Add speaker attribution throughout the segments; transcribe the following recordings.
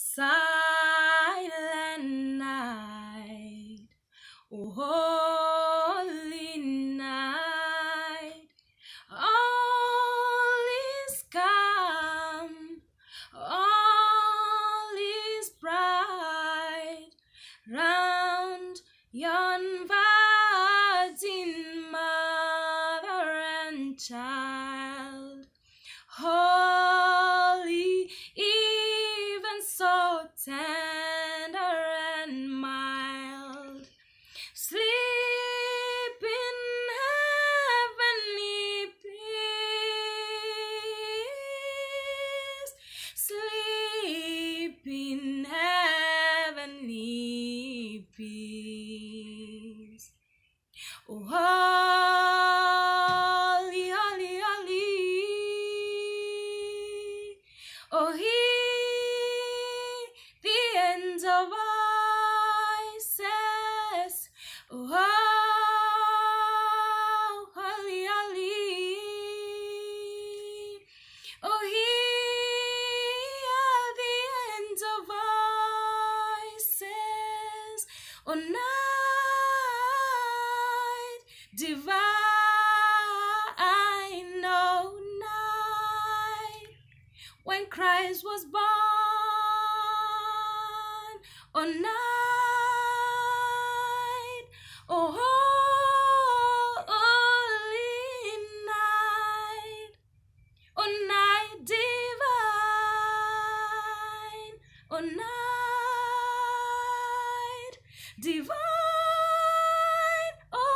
Speaker 1: Silent night, oh holy night, all is calm, all is bright, round yon virgin mother and child, holy, even so tender and mild, sleep in heavenly peace, sleep in heavenly peace. Oh, holy, holy, holy, oh, hear the angel voices, oh, holy, holy, oh, hear the angel voices, oh, night divine, oh, night when Christ was born, oh, night, oh, holy night, oh, night divine, oh, night divine, oh,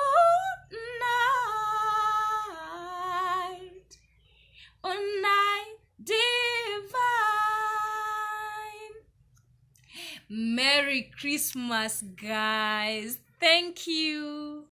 Speaker 1: night, oh, night divine. Merry Christmas, guys. Thank you.